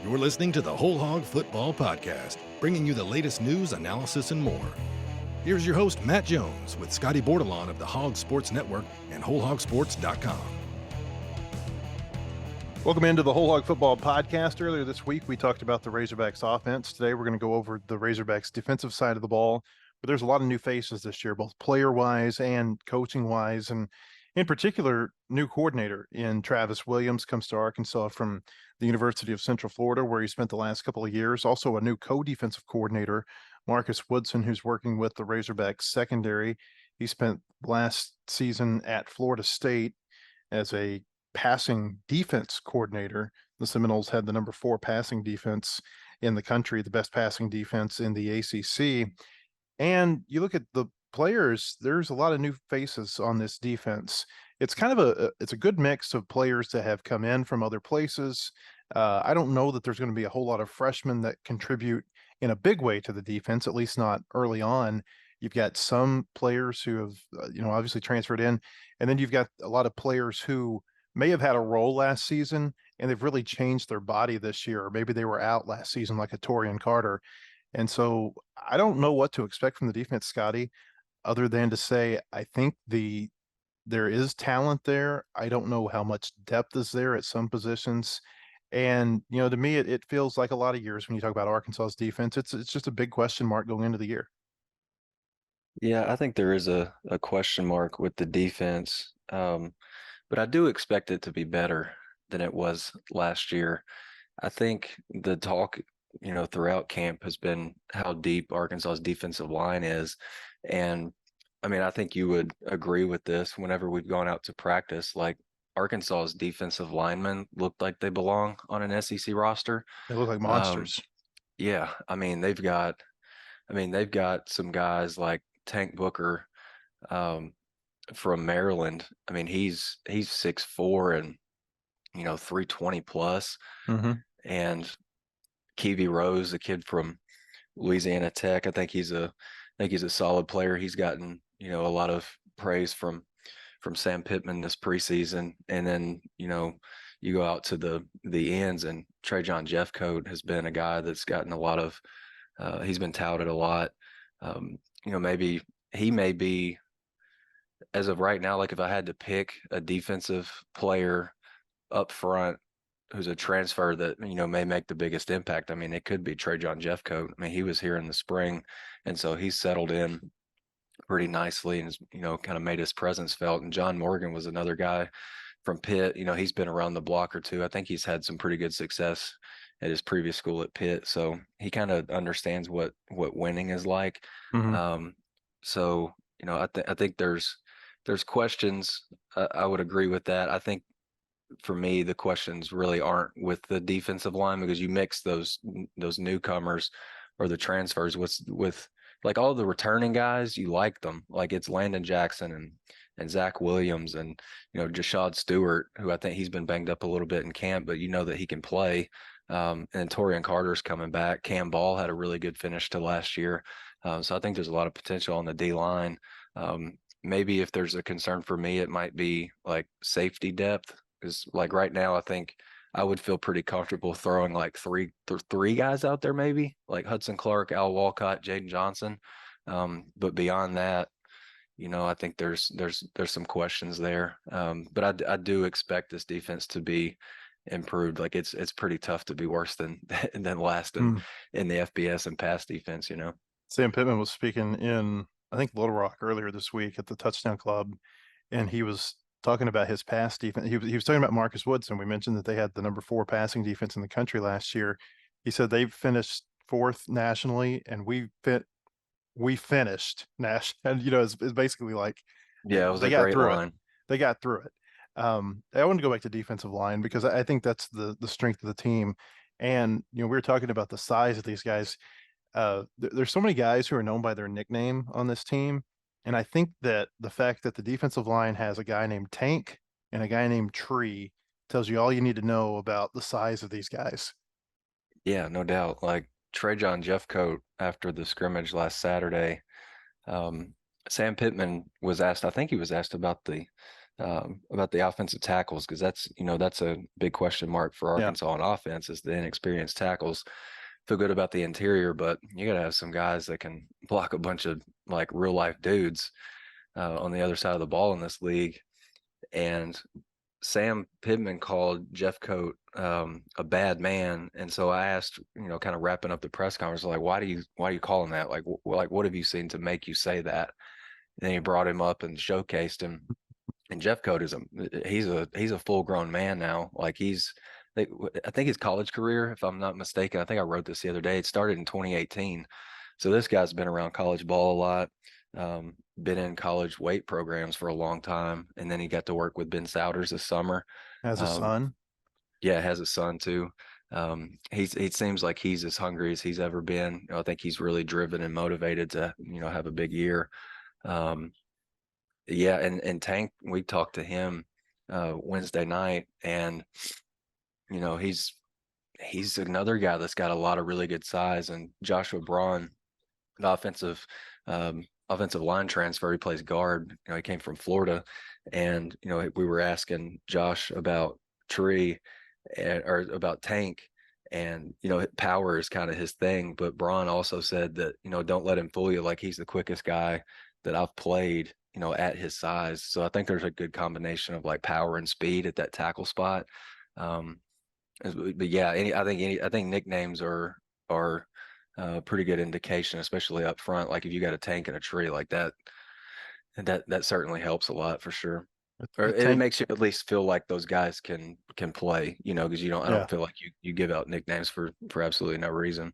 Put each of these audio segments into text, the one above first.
You're listening to the Wholehog Football Podcast, bringing you the latest news, analysis, and more. Here's your host, Matt Jones, with Scotty Bordelon of the Hog Sports Network and WholeHogSports.com. Welcome into the Wholehog Football Podcast. Earlier this week, we talked about the Razorbacks offense. Today, we're going to go over the Razorbacks defensive side of the ball. But there's a lot of new faces this year, both player-wise and coaching-wise. And in particular, new coordinator in Travis Williams comes to Arkansas from the University of Central Florida, where he spent the last couple of years. Also a new co-defensive coordinator, Marcus Woodson, who's working with the Razorbacks secondary. He spent last season at Florida State as a passing defense coordinator. The Seminoles had the number 4 passing defense in the country, the best passing defense in the ACC. And you look at the players, there's a lot of new faces on this defense. It's kind of it's a good mix of players that have come in from other places. I don't know that there's going to be a whole lot of freshmen that contribute in a big way to the defense, at least not early on. You've got some players who have, obviously transferred in, and then you've got a lot of players who may have had a role last season and they've really changed their body this year, or maybe they were out last season like a Torian Carter. And so I don't know what to expect from the defense, Scotty, other than to say I think there is talent there. I don't know how much depth is there at some positions. And, to me, it feels like a lot of years when you talk about Arkansas's defense, it's just a big question mark going into the year. Yeah, I think there is a question mark with the defense, but I do expect it to be better than it was last year. I think the talk, throughout camp has been how deep Arkansas's defensive line is. And I mean, I think you would agree with this whenever we've gone out to practice, like Arkansas's defensive linemen look like they belong on an SEC roster. They look like monsters. Yeah, I mean, they've got some guys like Tank Booker from Maryland. I mean, he's 6'4" and 320 plus. Mm-hmm. And Kiwi Rose, a kid from Louisiana Tech, I think he's a solid player. He's gotten a lot of praise from Sam Pittman this preseason. And then you go out to the ends, and Trajan Jeffcoat has been a guy that's gotten a lot of he's been touted a lot. Maybe he may be, as of right now, like if I had to pick a defensive player up front who's a transfer that may make the biggest impact, I mean, it could be Trajan Jeffcoat. I mean, he was here in the spring, and so he's settled in pretty nicely and has kind of made his presence felt. And John Morgan was another guy from Pitt. He's been around the block or two. I think he's had some pretty good success at his previous school at Pitt, so he kind of understands what winning is like. Mm-hmm. So I think there's questions. I would agree with that. I think for me, the questions really aren't with the defensive line, because you mix those newcomers or the transfers with like all the returning guys. You like them, like it's Landon Jackson and Zach Williams and Jashad Stewart, who I think he's been banged up a little bit in camp, but that he can play. And Torian Carter's coming back. Cam Ball had a really good finish to last year. So I think there's a lot of potential on the D line. Maybe if there's a concern for me, it might be like safety depth, because like right now, I think I would feel pretty comfortable throwing like three guys out there, maybe like Hudson Clark, Al Walcott, Jaden Johnson. But beyond that, I think there's some questions there. But I do expect this defense to be improved. Like it's pretty tough to be worse than last in the FBS and pass defense. Sam Pittman was speaking in, I think, Little Rock earlier this week at the Touchdown Club, and he was talking about his pass defense. He was talking about Marcus Woodson. We mentioned that they had the number 4 passing defense in the country last year. He said they finished 4th nationally, and we finished national. And it's basically like, yeah, it was a great line. They got through it. I want to go back to defensive line, because I think that's the strength of the team. And we were talking about the size of these guys. There's so many guys who are known by their nickname on this team. And I think that the fact that the defensive line has a guy named Tank and a guy named Tree tells you all you need to know about the size of these guys. Yeah, no doubt. Like Trajan Jeffcoat, after the scrimmage last Saturday, Sam Pittman was asked, I think he was asked about the about the offensive tackles, because that's a big question mark for Yeah. Arkansas on offense is the inexperienced tackles. Feel good about the interior, but you got to have some guys that can block a bunch of like real life dudes on the other side of the ball in this league. And Sam Pittman called Jeff Coat a bad man, and so I asked, kind of wrapping up the press conference, like, why do you call him that? Like, what have you seen to make you say that? And then he brought him up and showcased him. And Jeff Coat he's a full grown man now. Like I think his college career, if I'm not mistaken, I think I wrote this the other day. It started in 2018. So this guy's been around college ball a lot, been in college weight programs for a long time, and then he got to work with Ben Souders this summer. Has a Um, son. yeah, has a son too. He seems like he's as hungry as he's ever been. I think he's really driven and motivated to have a big year. Um, yeah, and Tank, we talked to him Wednesday night, and he's another guy that's got a lot of really good size. And Joshua Braun, the offensive line transfer, he plays guard. He came from Florida, and we were asking Josh about Tree or about Tank, and power is kind of his thing. But Braun also said that don't let him fool you. Like, he's the quickest guy that I've played, at his size. So I think there's a good combination of like power and speed at that tackle spot. Um, but yeah, I think nicknames are a pretty good indication, especially up front. Like if you got a Tank and a Tree like that, that certainly helps a lot for sure. Or The it Tank. makes you at least feel like those guys can play, because I Yeah. don't feel like you give out nicknames for absolutely no reason.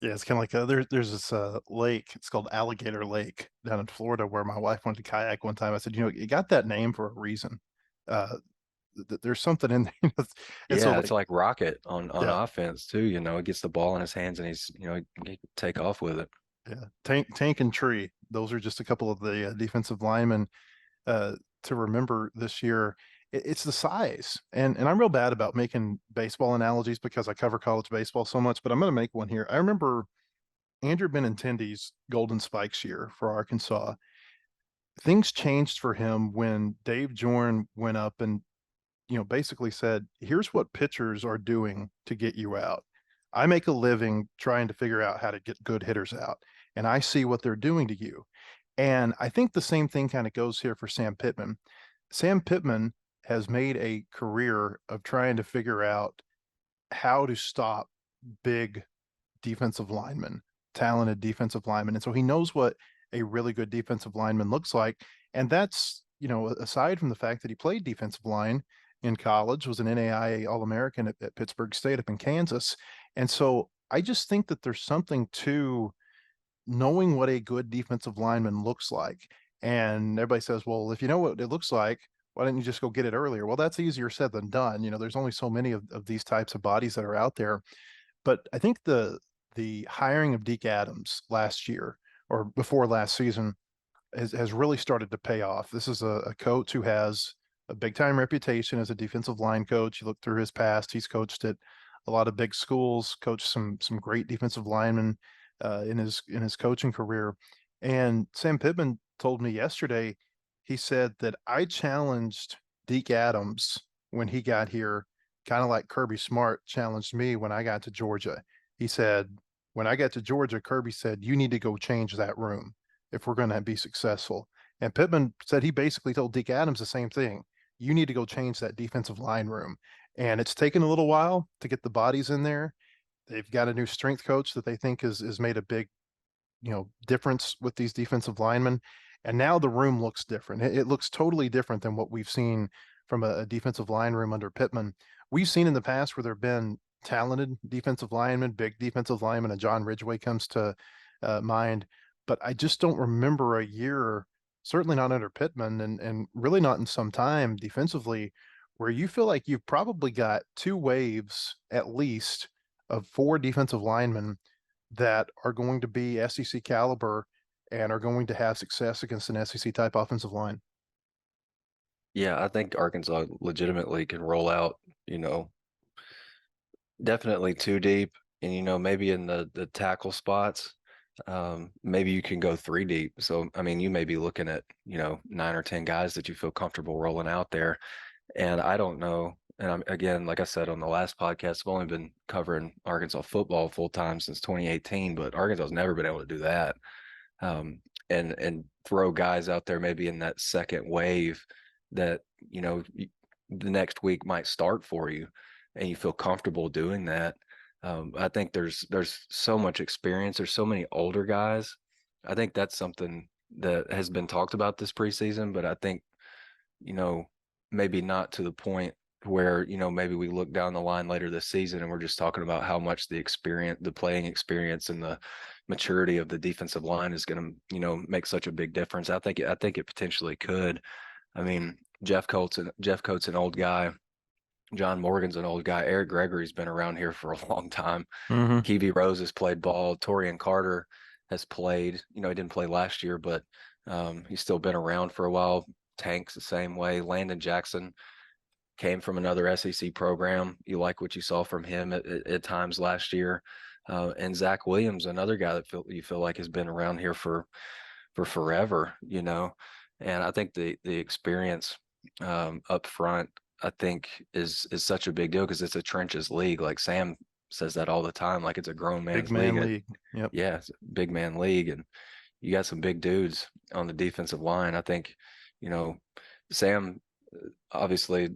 Yeah, it's kind of like there's this lake. It's called Alligator Lake down in Florida, where my wife went to kayak one time. I said, you got that name for a reason. Uh, there's something in there. And so, Yeah, it's like, like Rocket on yeah, offense too. It gets the ball in his hands and he can take off with it. yeah, Tank and Tree. Those are just a couple of the defensive linemen uh, to remember this year. It's the size, and I'm real bad about making baseball analogies because I cover college baseball so much. But I'm going to make one here. I remember Andrew Benintendi's Golden Spikes year for Arkansas. Things changed for him when Dave Jorn went up and basically said, here's what pitchers are doing to get you out. I make a living trying to figure out how to get good hitters out, and I see what they're doing to you. And I think the same thing kind of goes here for Sam Pittman. Sam Pittman has made a career of trying to figure out how to stop big defensive linemen, talented defensive linemen. And so he knows what a really good defensive lineman looks like. And that's, aside from the fact that he played defensive line in college, was an NAIA All American at Pittsburgh State up in Kansas. And so I just think that there's something to knowing what a good defensive lineman looks like. And everybody says, well, if you know what it looks like, why didn't you just go get it earlier? Well, that's easier said than done. There's only so many of these types of bodies that are out there. But I think the hiring of Deke Adams last year or before last season has really started to pay off. This is a coach who has a big time reputation as a defensive line coach. You look through his past; he's coached at a lot of big schools, coached some great defensive linemen in his coaching career. And Sam Pittman told me yesterday. He said that I challenged Deke Adams when he got here, kind of like Kirby Smart challenged me when I got to Georgia. He said, when I got to Georgia, Kirby said, you need to go change that room if we're going to be successful. And Pittman said he basically told Deke Adams the same thing. You need to go change that defensive line room. And it's taken a little while to get the bodies in there. They've got a new strength coach that they think is made a big, difference with these defensive linemen. And now the room looks different. It looks totally different than what we've seen from a defensive line room under Pittman. We've seen in the past where there have been talented defensive linemen, big defensive linemen, and John Ridgeway comes to mind. But I just don't remember a year, certainly not under Pittman, and really not in some time defensively, where you feel like you've probably got two waves at least of four defensive linemen that are going to be SEC caliber and are going to have success against an SEC type offensive line. Yeah, I think Arkansas legitimately can roll out, definitely too deep, and maybe in the tackle spots. maybe you can go 3 deep. So, I mean, you may be looking at, 9 or 10 guys that you feel comfortable rolling out there. And I don't know. And again, like I said on the last podcast, I've only been covering Arkansas football full time since 2018, but Arkansas has never been able to do that. And throw guys out there maybe in that second wave that, the next week might start for you, and you feel comfortable doing that. I think there's so much experience. There's so many older guys. I think that's something that has been talked about this preseason, but I think, you know, maybe not to the point where, maybe we look down the line later this season and we're just talking about how much the playing experience and the maturity of the defensive line is going to, make such a big difference. I think it potentially could. I mean, Jeff Coates an old guy. John Morgan's an old guy. Eric Gregory's been around here for a long time. Mm-hmm. Kiwi Rose has played ball. Torian Carter has played. He didn't play last year, but he's still been around for a while. Tank's the same way. Landon Jackson came from another SEC program. You like what you saw from him at times last year. And Zach Williams, another guy that you feel like has been around here for forever, And I think the experience up front, I think is such a big deal because it's a trenches league. Like Sam says that all the time, like it's a grown Big man's man league. league. Yep. Yeah, it's a big man league, and you got some big dudes on the defensive line. I think, Sam, obviously a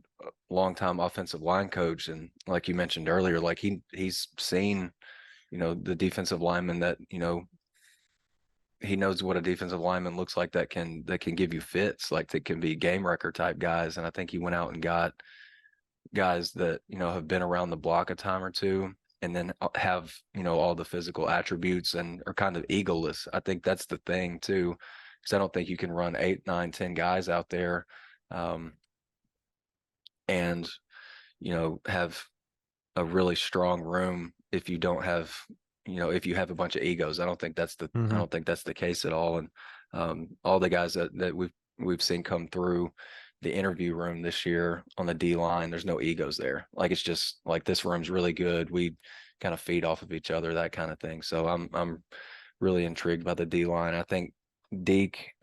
longtime offensive line coach, and like you mentioned earlier, like he's seen, the defensive lineman that, he knows what a defensive lineman looks like that can give you fits, like that can be game wrecker type guys. And I think he went out and got guys that, have been around the block a time or two, and then have, all the physical attributes and are kind of egoless. I think that's the thing too, because I don't think you can run 8, 9, 10 guys out there, and, have a really strong room if you don't have, if you have a bunch of egos. I Mm-hmm. don't think that's the case at all. And all the guys that we've seen come through the interview room this year on the D line, there's no egos there. Like, it's just like, this room's really good. We kind of feed off of each other, that kind of thing. So I'm really intrigued by the D line. I think Deke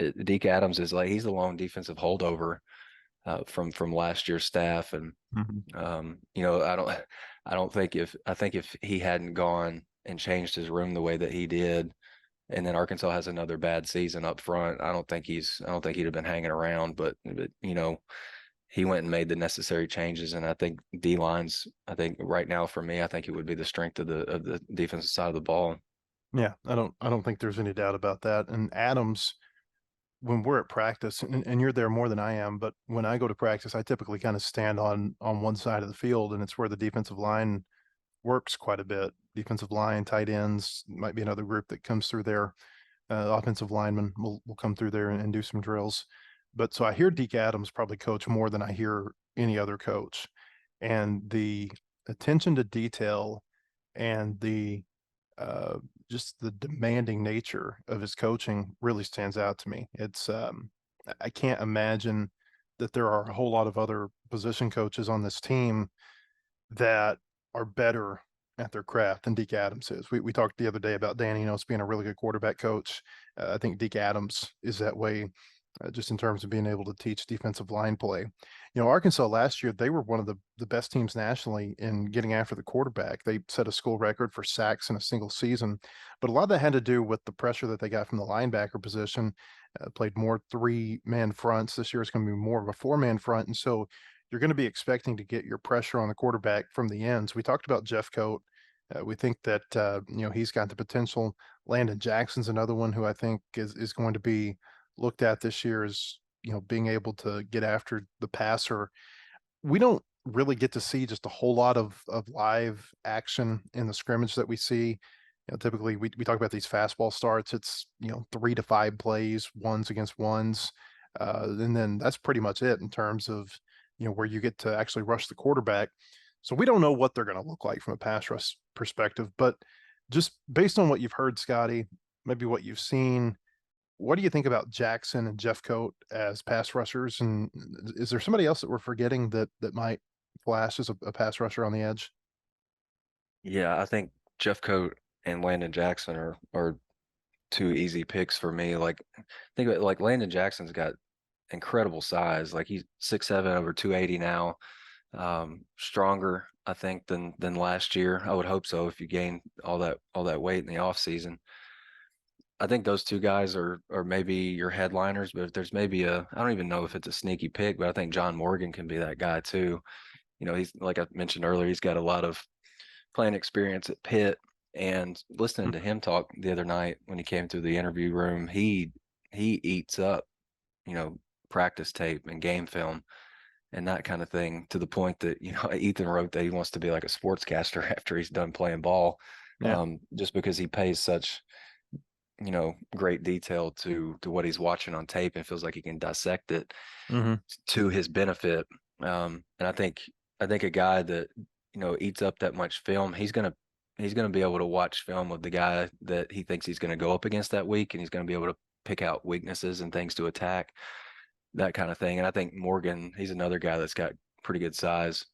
Adams is like, he's the lone defensive holdover from last year's staff. And Mm-hmm. I think if he hadn't gone and changed his room the way that he did, and then Arkansas has another bad season up front, I don't think he'd have been hanging around. But he went and made the necessary changes, and I think I think right now for me, I think it would be the strength of the defensive side of the ball. Yeah, I don't think there's any doubt about that. And Adams, when we're at practice, and you're there more than I am, but when I go to practice, I typically kind of stand on one side of the field, and it's where the defensive line works quite a bit. Defensive line, tight ends might be another group that comes through there. Offensive linemen will come through there and do some drills. But so I hear Deke Adams probably coach more than I hear any other coach. And the attention to detail and the uh, just the demanding nature of his coaching really stands out to me. It's I can't imagine that there are a whole lot of other position coaches on this team that are better at their craft than Deke Adams is. We talked the other day about Dan Enos being a really good quarterback coach. I think Deke Adams is that way, just in terms of being able to teach defensive line play. Arkansas last year, they were one of the best teams nationally in getting after the quarterback. They set a school record for sacks in a single season, but a lot of that had to do with the pressure that they got from the linebacker position. Played more 3-man fronts. This year it's going to be more of a 4-man front. And so you're going to be expecting to get your pressure on the quarterback from the ends. We talked about Jeff Coat. We think that he's got the potential. Landon Jackson's another one who I think is going to be looked at this year as being able to get after the passer. We don't really get to see just a whole lot of live action in the scrimmage that we see. Typically we talk about these fastball starts. It's 3 to 5 plays, ones against ones, and then that's pretty much it in terms of where you get to actually rush the quarterback. So we don't know what they're going to look like from a pass rush perspective, but just based on what you've heard, Scotty, maybe what you've seen, what do you think about Jackson and Jeff Coat as pass rushers? And is there somebody else that we're forgetting that might flash as a pass rusher on the edge? Yeah, I think Jeff Coat and Landon Jackson are two easy picks for me. Like think of it, like Landon Jackson's got incredible size. Like he's 6'7", over 280 now. Stronger, I think, than last year. I would hope so if you gain all that weight in the off season. I think those two guys are maybe your headliners, but if there's maybe I don't even know if it's a sneaky pick, but I think John Morgan can be that guy too. You know, he's like I mentioned earlier, he's got a lot of playing experience at Pitt, and listening to him talk the other night when he came through the interview room, he eats up, you know, practice tape and game film and that kind of thing, to the point that, you know, Ethan wrote that he wants to be like a sportscaster after he's done playing ball, Yeah. just because he pays such, you know, great detail to what he's watching on tape and feels like he can dissect it Mm-hmm. to his benefit. And I think a guy that, you know, eats up that much film, he's gonna be able to watch film of the guy that he thinks he's going to go up against that week, and he's going to be able to pick out weaknesses and things to attack, that kind of thing. And I think Morgan, he's another guy that's got pretty good size,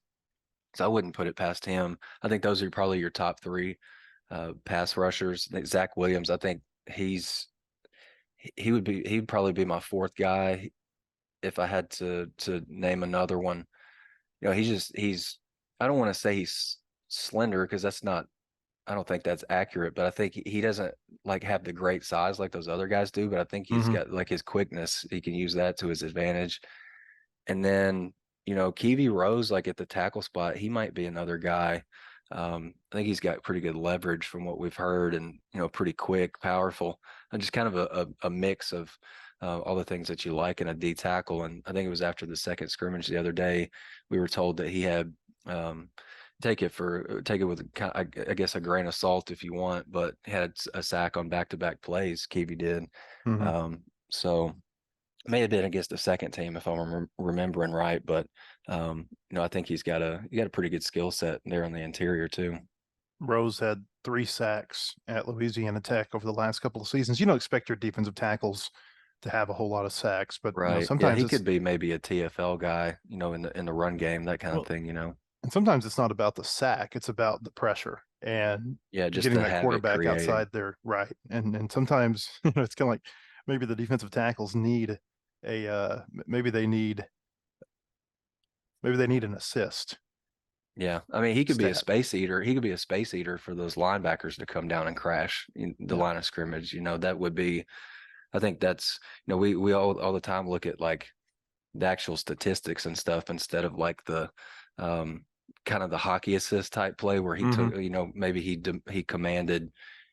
so I wouldn't put it past him. I think those are probably your top three pass rushers. I think Zach Williams, I think he would probably be my fourth guy if I had to name another one. You know, he's I don't want to say he's slender, because that's not, I don't think that's accurate, but I think he doesn't like have the great size like those other guys do, but I think he's Mm-hmm. got like his quickness. He can use that to his advantage. And then, you know, Kiwi Rose, like at the tackle spot, he might be another guy. I think he's got pretty good leverage from what we've heard, and, you know, pretty quick, powerful, and just kind of a mix of all the things that you like in a D tackle. And I think it was after the second scrimmage the other day, we were told that he had, take it with I guess a grain of salt if you want, but had a sack on back-to-back plays. Kiwi did. Mm-hmm. So may have been against the second team if I'm remembering right, but you know, I think he's got a pretty good skill set there on the interior too. Rose had 3 sacks at Louisiana Tech over the last couple of seasons. You don't expect your defensive tackles to have a whole lot of sacks, but you know, Right. Yeah, sometimes he it's could be maybe a TFL guy, you know, in the run game, that kind of thing, you know. and sometimes it's not about the sack, it's about the pressure and Yeah, just getting the that havoc quarterback created. outside there, right. And sometimes, you know, it's kind of like maybe the defensive tackles need maybe they need an assist Yeah, I mean, he could be a stat. space eater. He could be a space eater for those linebackers to come down and crash in the Yeah. line of scrimmage. You know, that would be, I think that's, you know, we all the time look at like the actual statistics and stuff instead of like the kind of the hockey assist type play where he Mm-hmm. took, you know, maybe he commanded,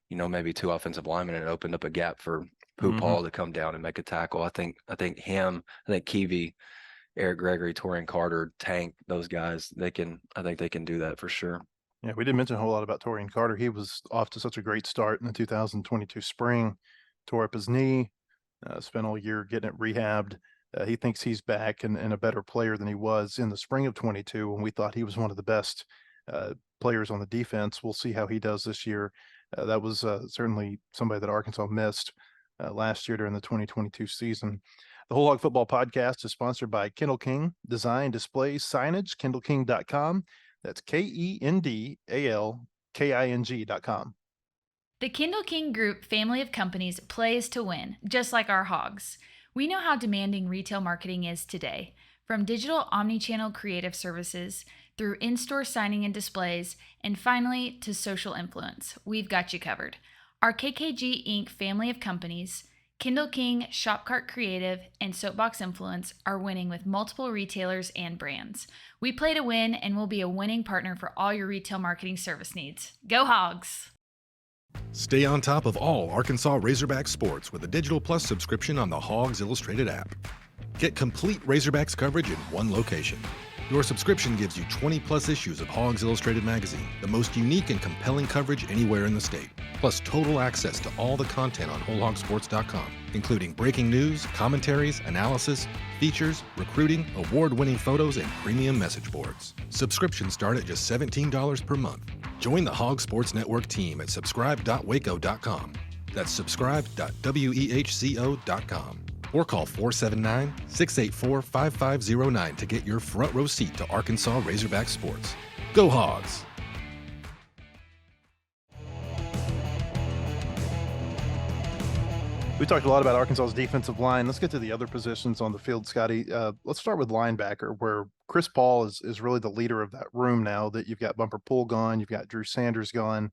you know, maybe 2 offensive linemen and it opened up a gap for Mm-hmm. Paul to come down and make a tackle. I think Kiwi, Eric Gregory, Torian Carter, Tank, those guys, I think they can do that for sure. Yeah, we didn't mention a whole lot about Torian Carter. He was off to such a great start in the 2022 spring, tore up his knee, spent all year getting it rehabbed. He thinks he's back and a better player than he was in the spring of 22 when we thought he was one of the best players on the defense. We'll see how he does this year. That was certainly somebody that Arkansas missed last year during the 2022 season. The Wholehog Football Podcast is sponsored by Kendall King Design Display Signage, kendallking.com. That's KENDALKING.com. The Kendall King Group family of companies plays to win, just like our hogs. We know how demanding retail marketing is today. From digital omni-channel creative services, through in-store signing and displays, and finally to social influence, we've got you covered. Our KKG Inc. family of companies, Kendall King, Shopcart Creative, and Soapbox Influence are winning with multiple retailers and brands. We play to win and will be a winning partner for all your retail marketing service needs. Go Hogs! Stay on top of all Arkansas Razorback sports with a Digital Plus subscription on the Hogs Illustrated app. Get complete Razorbacks coverage in one location. Your subscription gives you 20-plus issues of Hogs Illustrated magazine, the most unique and compelling coverage anywhere in the state, plus total access to all the content on wholehogsports.com, including breaking news, commentaries, analysis, features, recruiting, award-winning photos, and premium message boards. Subscriptions start at just $17 per month. Join the Hog Sports Network team at subscribe.waco.com. That's subscribe.wehco.com. Or call 479-684-5509 to get your front row seat to Arkansas Razorback sports. Go Hogs! We talked a lot about Arkansas's defensive line. Let's get to the other positions on the field, Scotty. Let's start with linebacker, where Chris Paul is really the leader of that room now that you've got Bumper Pool gone, you've got Drew Sanders gone.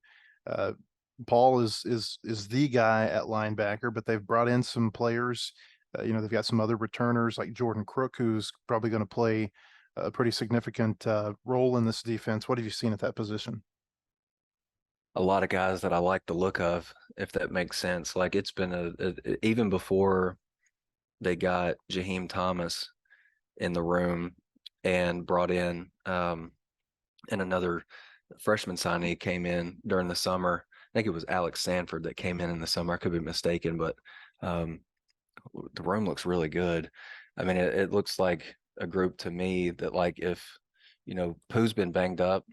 Paul is the guy at linebacker, but they've brought in some players. They've got some other returners like Jordan Crook, who's probably going to play a pretty significant role in this defense. What have you seen at that position? A lot of guys that I like the look of, if that makes sense. Like it's been even before they got Jaheim Thomas in the room and brought in and another freshman signee came in during the summer. I think it was Alex Sanford that came in the summer. I could be mistaken, but the room looks really good. I mean, it looks like a group to me that, like, if Pooh's been banged up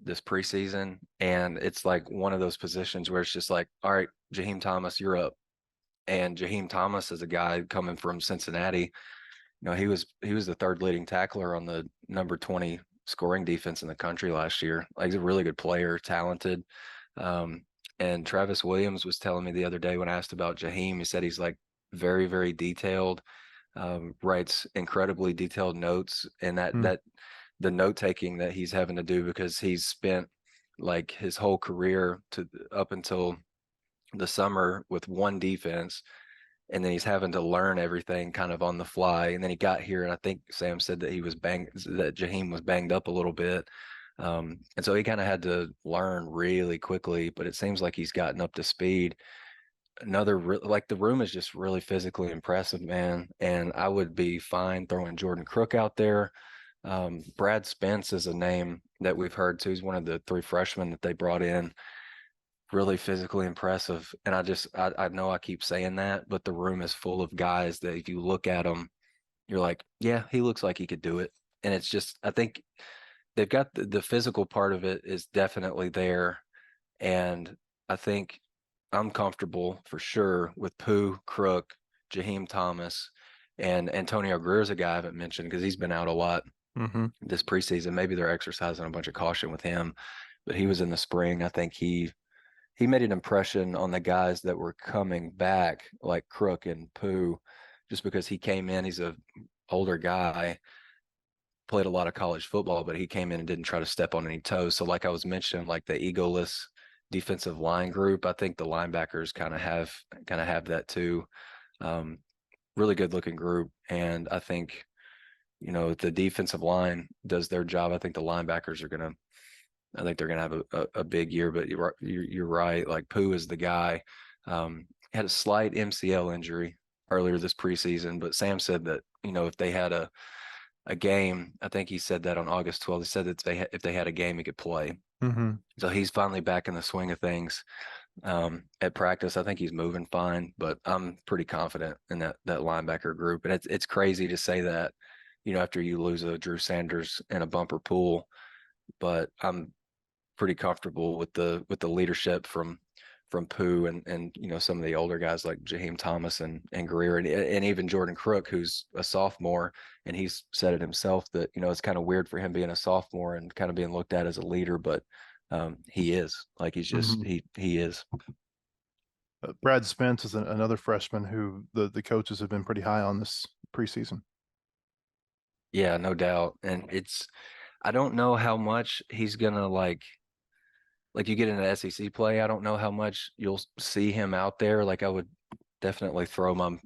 this preseason, and it's like one of those positions where it's just like, all right, Jaheim Thomas, you're up. And Jaheim Thomas is a guy coming from Cincinnati. He was the third leading tackler on the number 20 scoring defense in the country last year. Like, he's a really good player, talented. And Travis Williams was telling me the other day when I asked about Jaheim, he said he's like very, very detailed, writes incredibly detailed notes, and that the note taking that he's having to do, because he's spent like his whole career up until the summer with one defense, and then he's having to learn everything kind of on the fly. And then he got here, and I think Sam said that that Jaheim was banged up a little bit. And so he kind of had to learn really quickly, but it seems like he's gotten up to speed. Like, the room is just really physically impressive, man. And I would be fine throwing Jordan Crook out there. Brad Spence is a name that we've heard too. He's one of the 3 freshmen that they brought in. Really physically impressive. And I know I keep saying that, but the room is full of guys that if you look at them, you're like, yeah, he looks like he could do it. And it's just, I think they've got the physical part of it is definitely there. And I think I'm comfortable for sure with Pooh, Crook, Jaheim Thomas, and Antonio Greer's a guy I haven't mentioned because he's been out a lot this preseason. Maybe they're exercising a bunch of caution with him, but he was in the spring. I think he made an impression on the guys that were coming back, like Crook and Pooh, just because he came in. He's a older guy, played a lot of college football, but he came in and didn't try to step on any toes. So like I was mentioning, like the egoless defensive line group, I think the linebackers kind of have that too. Really good looking group. And I think, if the defensive line does their job, I think the linebackers are going to have a big year. But you're right. Like, Pooh is the guy. Had a slight MCL injury earlier this preseason, but Sam said that, if they had a game, I think he said that on August 12th, he said that if they had a game, he could play. So he's finally back in the swing of things. At practice, I think he's moving fine, but I'm pretty confident in that linebacker group. And it's crazy to say that, after you lose a Drew Sanders and a Bumper Pool, but I'm pretty comfortable with the leadership from Pooh and some of the older guys like Jaheim Thomas and Greer and even Jordan Crook, who's a sophomore, and he's said it himself that it's kind of weird for him being a sophomore and kind of being looked at as a leader, but he is. Like, he's just he is. Brad Spence is another freshman who the coaches have been pretty high on this preseason. Yeah, no doubt. And I don't know how much he's gonna like you get into SEC play. I don't know how much you'll see him out there. Like, I would definitely throw my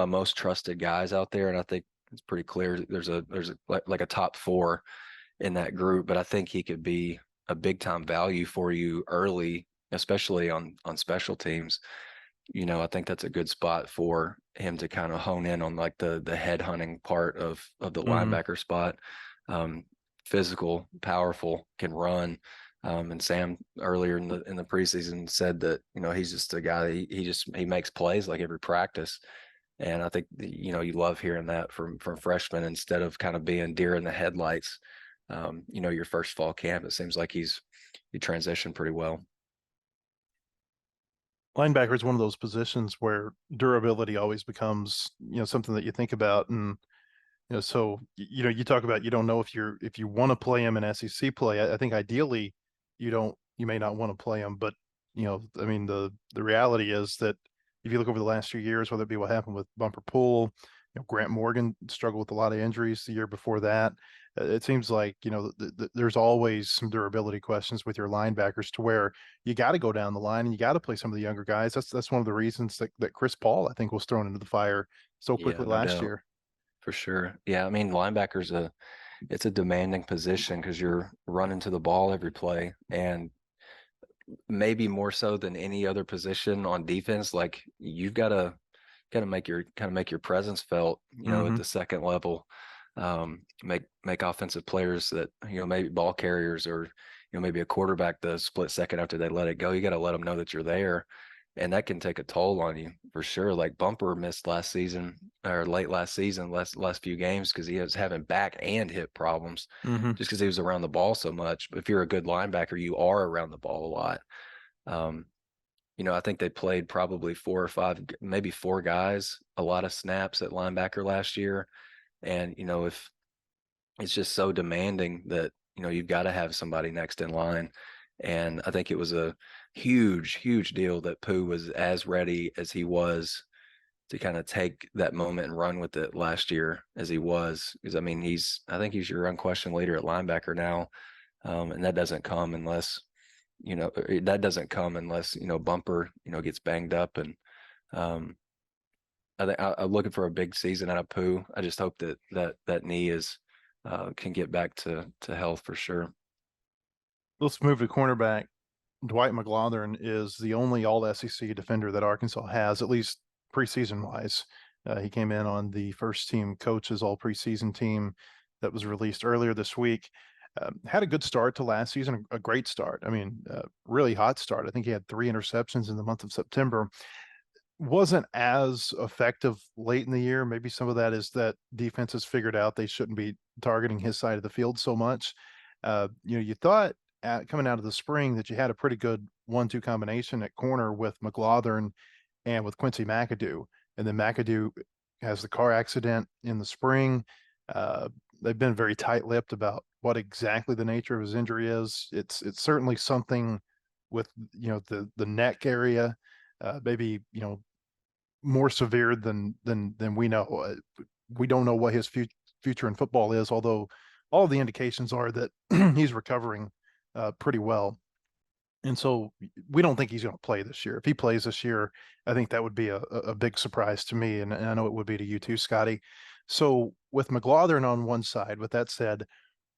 most trusted guys out there, and I think it's pretty clear there's like a top 4 in that group. But I think he could be a big time value for you early, especially on special teams. I think that's a good spot for him to kind of hone in on, like, the head hunting part of the linebacker spot. Physical, powerful, can run. And Sam earlier in the preseason said that, he's just a guy that he makes plays like every practice. And I think you love hearing that from freshmen, instead of kind of being deer in the headlights. Your first fall camp, it seems like he transitioned pretty well. Linebacker is one of those positions where durability always becomes, something that you think about. And, so, you talk about, you don't know if you want to play him in SEC play. I think ideally you may not want to play him, but, I mean, the reality is that if you look over the last few years, whether it be what happened with Bumper Pool, Grant Morgan struggled with a lot of injuries the year before that. It seems like, there's always some durability questions with your linebackers to where you got to go down the line and you got to play some of the younger guys. That's one of the reasons that Chris Paul, I think, was thrown into the fire so Yeah, quickly no last doubt. year. For sure. Yeah, I mean, it's a demanding position because you're running to the ball every play, and maybe more so than any other position on defense. Like you've got to make your presence felt, at Mm-hmm. the second level. Make offensive players that, maybe ball carriers or, maybe a quarterback the split second after they let it go. You got to let them know that you're there, and that can take a toll on you for sure. Like Bumper missed last season or late last season, last few games because he was having back and hip problems Mm-hmm. just because he was around the ball so much. But if you're a good linebacker, you are around the ball a lot. Um, I think they played probably 4 or 5, maybe 4 guys, a lot of snaps at linebacker last year. And, if it's just so demanding that, you've got to have somebody next in line. And I think it was a huge, huge deal that Pooh was as ready as he was to kind of take that moment and run with it last year as he was. Because, I mean, I think he's your unquestioned leader at linebacker now. And that doesn't come unless Bumper, gets banged up. And I think I'm looking for a big season out of Pooh. I just hope that knee can get back to health for sure. Let's move to cornerback. Dwight McGlothern is the only all SEC defender that Arkansas has, at least preseason wise. He came in on the first team coaches all preseason team that was released earlier this week. Had a good start to last season, a great start. I mean, really hot start. I think he had 3 interceptions in the month of September. Wasn't as effective late in the year. Maybe some of that is that defenses figured out they shouldn't be targeting his side of the field so much. You thought coming out of the spring that you had a pretty good 1-2 combination at corner with McGlothern and with Quincy McAdoo. And then McAdoo has the car accident in the spring. They've been very tight-lipped about what exactly the nature of his injury is. It's certainly something with the neck area, maybe more severe than we know. We don't know what his future in football is, although all the indications are that he's recovering pretty well. And so we don't think he's going to play this year. If he plays this year, I think that would be a big surprise to me. And I know it would be to you too, Scotty. So with McGlothern on one side, with that said,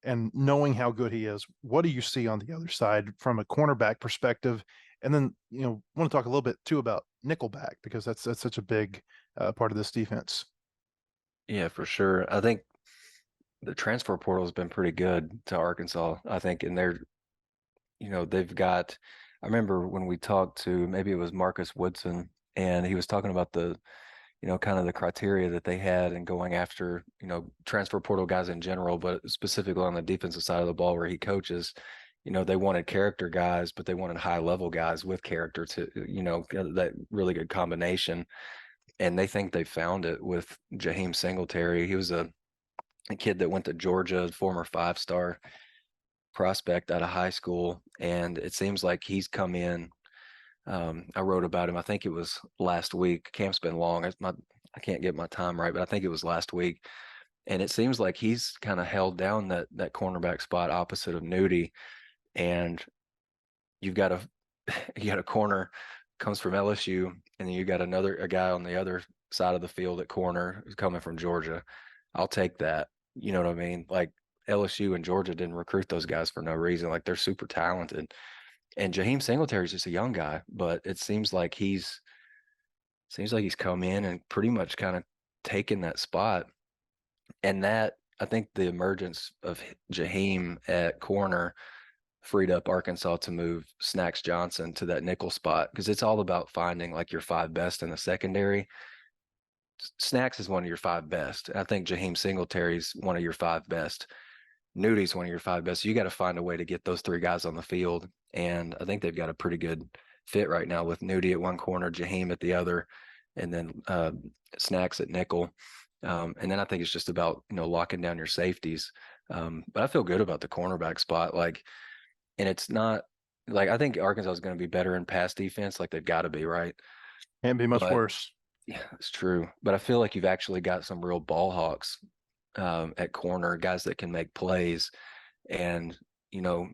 and knowing how good he is, what do you see on the other side from a cornerback perspective? And then, want to talk a little bit too about nickelback because that's such a big part of this defense. Yeah, for sure. I think the transfer portal has been pretty good to Arkansas. I think, and they've got. I remember when we talked to, maybe it was Marcus Woodson, and he was talking about the kind of the criteria that they had in going after, transfer portal guys in general, but specifically on the defensive side of the ball where he coaches. They wanted character guys, but they wanted high level guys with character to, that really good combination. And they think they found it with Jaheim Singletary. He was a kid that went to Georgia, former 5-star prospect out of high school. And it seems like he's come in. I wrote about him. I think it was last week. Camp's been long. I can't get my time right, but I think it was last week. And it seems like he's kind of held down that cornerback spot opposite of Nudie. And you've got a corner comes from LSU, and then you got a guy on the other side of the field at corner who's coming from Georgia. I'll take that. You know what I mean? Like LSU and Georgia didn't recruit those guys for no reason. Like they're super talented. And Jaheim Singletary is just a young guy, but it seems like he's come in and pretty much kind of taken that spot. And that, I think the emergence of Jaheim at corner freed up Arkansas to move Snacks Johnson to that nickel spot because it's all about finding like your 5 best in the secondary. Snacks is one of your 5 best. I think Jaheim Singletary's one of your 5 best. Nudie's one of your 5 best. So you got to find a way to get those 3 guys on the field. And I think they've got a pretty good fit right now with Nudie at one corner, Jaheim at the other, and then Snacks at nickel. And then I think it's just about, locking down your safeties. But I feel good about the cornerback spot. Like, and it's not like, I think Arkansas is going to be better in pass defense. Like they've got to be, right. Can't be much But worse. yeah, it's true. But I feel like you've actually got some real ball hawks at corner, guys that can make plays, and you know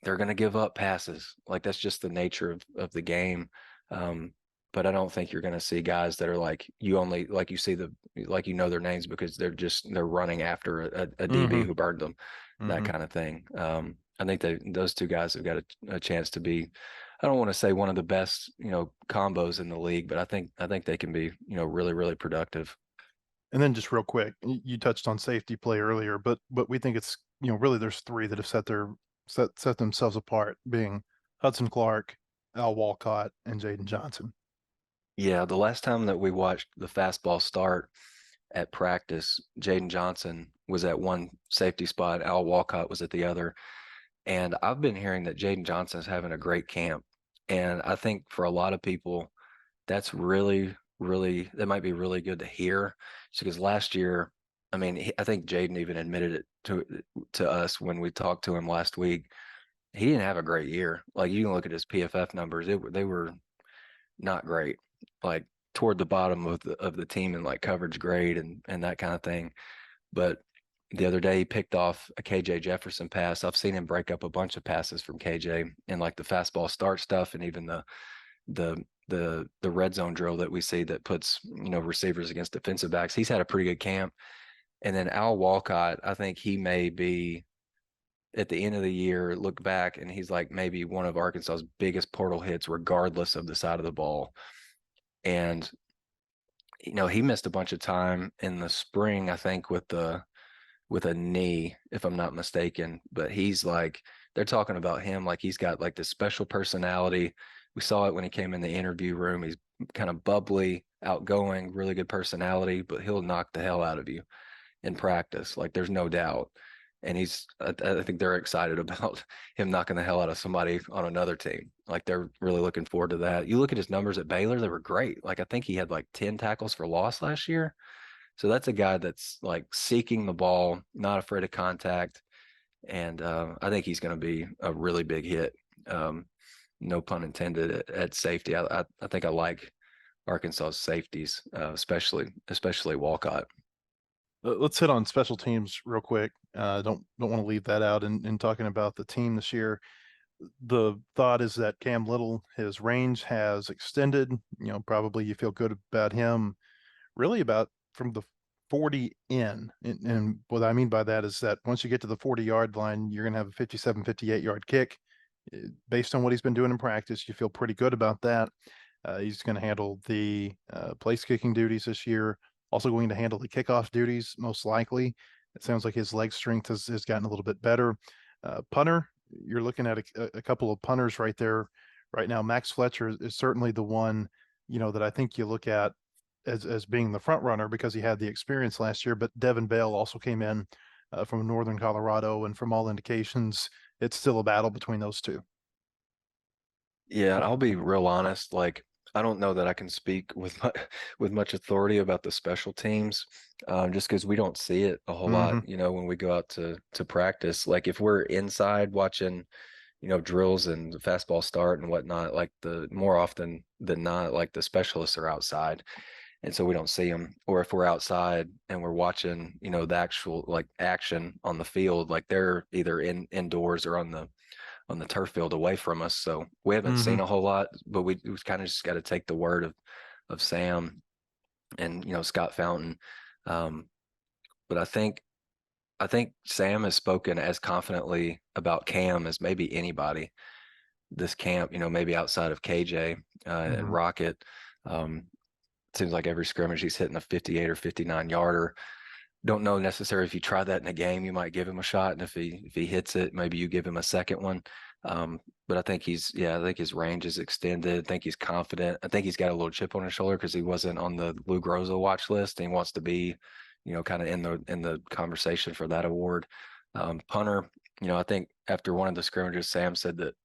they're going to give up passes. Like that's just the nature of the game. Um, but I don't think you're going to see guys that are like you only like you see the like their names because they're running after a DB Mm-hmm. who burned them, that Mm-hmm. kind of thing. I think those two guys have got a chance to be. I don't want to say one of the best combos in the league, but I think they can be really really productive. And then just real quick, you touched on safety play earlier, but we think it's really there's three that have set themselves apart, being Hudson Clark, Al Walcott, and Jaden Johnson. Yeah, the last time that we watched the fastball start at practice, Jaden Johnson was at one safety spot, Al Walcott was at the other. And I've been hearing that Jaden Johnson is having a great camp. And I think for a lot of people, that's really, really, that might be really good to hear. Because last year, I mean, I think Jaden even admitted it to us when we talked to him last week. He didn't have a great year. Like you can look at his PFF numbers; they were not great. Like toward the bottom of the team in like coverage grade and that kind of thing. But the other day he picked off a KJ Jefferson pass. I've seen him break up a bunch of passes from KJ and like the fastball start stuff and even the red zone drill that we see that puts receivers against defensive backs. He's had a pretty good camp. And then Al Walcott, I think he may be at the end of the year look back and he's like maybe one of Arkansas's biggest portal hits regardless of the side of the ball. And he missed a bunch of time in the spring, I think, with a knee, if I'm not mistaken. But he's like, they're talking about him like he's got like this special personality. We saw it when he came in the interview room. He's kind of bubbly, outgoing, really good personality, but he'll knock the hell out of you in practice. Like there's no doubt. And I think they're excited about him knocking the hell out of somebody on another team. Like they're really looking forward to that. You look at his numbers at Baylor, they were great. Like I think he had like 10 tackles for loss last year. So that's a guy that's like seeking the ball, not afraid of contact. And I think he's going to be a really big hit. No pun intended at safety. I think I like Arkansas's safeties, especially Walcott. Let's hit on special teams real quick. Don't want to leave that out in talking about the team this year. The thought is that Cam Little, his range has extended. Probably you feel good about him. Really about from the 40 in. And what I mean by that is that once you get to the 40-yard line, you're going to have a 57, 58-yard kick. Based on what he's been doing in practice, you feel pretty good about that. He's going to handle the place kicking duties this year. Also going to handle the kickoff duties, most likely. It sounds like his leg strength has gotten a little bit better. Punter, you're looking at a couple of punters right there right now. Max Fletcher is certainly the one, that I think you look at as being the front runner because he had the experience last year. But Devin Bell also came in from Northern Colorado, and from all indications, it's still a battle between those two. Yeah, I'll be real honest. Like, I don't know that I can speak with with much authority about the special teams, just because we don't see it a whole lot. Mm-hmm. When we go out to practice. Like, if we're inside watching, drills and the fastball start and whatnot, like the more often than not, like the specialists are outside, and so we don't see them. Or if we're outside and we're watching, the actual like action on the field, like they're either indoors or on the turf field away from us. So we haven't Mm-hmm. seen a whole lot, but we kind of just got to take the word of Sam and Scott Fountain. But I think Sam has spoken as confidently about Cam as maybe anybody this camp. Maybe outside of KJ Mm-hmm. and Rocket. Seems like every scrimmage he's hitting a 58 or 59 yarder. Don't know necessarily if you try that in a game, you might give him a shot, and if he hits it, maybe you give him a second one. But I think I think his range is extended. I think he's confident. I think he's got a little chip on his shoulder because he wasn't on the Lou Groza watch list, and he wants to be, kind of in the conversation for that award. Punter, I think after one of the scrimmages, Sam said that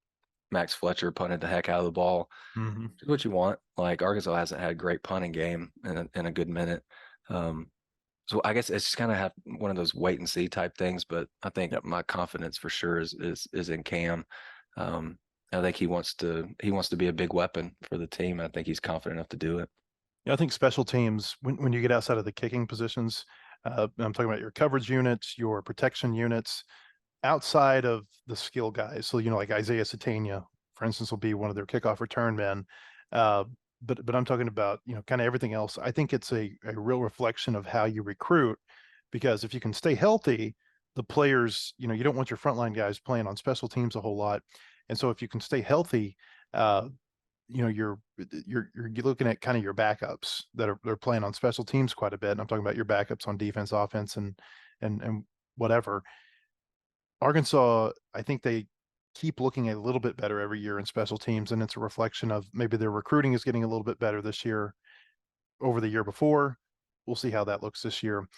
Max Fletcher punted the heck out of the ball. Mm-hmm. What you want. Like Arkansas hasn't had a great punting game in a good minute. So I guess it's just kind of have one of those wait and see type things, but I think Yep. my confidence for sure is in Cam. I think he wants to be a big weapon for the team. I think he's confident enough to do it. Yeah, I think special teams, when you get outside of the kicking positions, I'm talking about your coverage units, your protection units, outside of the skill guys. So, like Isaiah Satania, for instance, will be one of their kickoff return men. But I'm talking about, kind of everything else. I think it's a real reflection of how you recruit, because if you can stay healthy, the players, you don't want your frontline guys playing on special teams a whole lot. And so if you can stay healthy, you're looking at kind of your backups that they're playing on special teams quite a bit. And I'm talking about your backups on defense, offense, and whatever. Arkansas, I think they keep looking a little bit better every year in special teams, and it's a reflection of maybe their recruiting is getting a little bit better this year over the year before. We'll see how that looks this year.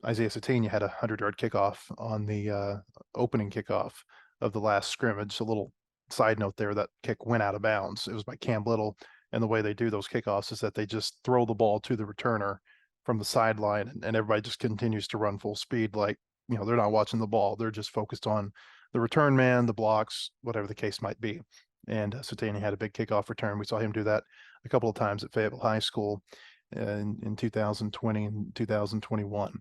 Isaiah Satania had a 100-yard kickoff on the opening kickoff of the last scrimmage. A little side note there, that kick went out of bounds. It was by Cam Little, and the way they do those kickoffs is that they just throw the ball to the returner from the sideline, and everybody just continues to run full speed like, they're not watching the ball. They're just focused on the return man, the blocks, whatever the case might be. And Satania had a big kickoff return. We saw him do that a couple of times at Fayetteville High School in 2020 and 2021.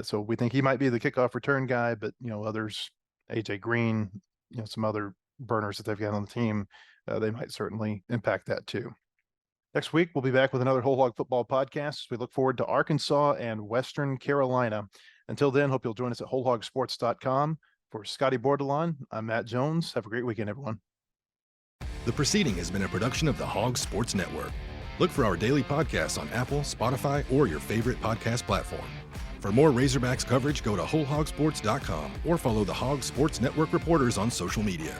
So we think he might be the kickoff return guy, but, others, AJ Green, some other burners that they've got on the team, they might certainly impact that too. Next week, we'll be back with another Whole Hog Football podcast. We look forward to Arkansas and Western Carolina. Until then, hope you'll join us at wholehogsports.com. For Scotty Bordelon, I'm Matt Jones. Have a great weekend, everyone. The proceeding has been a production of the Hog Sports Network. Look for our daily podcasts on Apple, Spotify, or your favorite podcast platform. For more Razorbacks coverage, go to wholehogsports.com or follow the Hog Sports Network reporters on social media.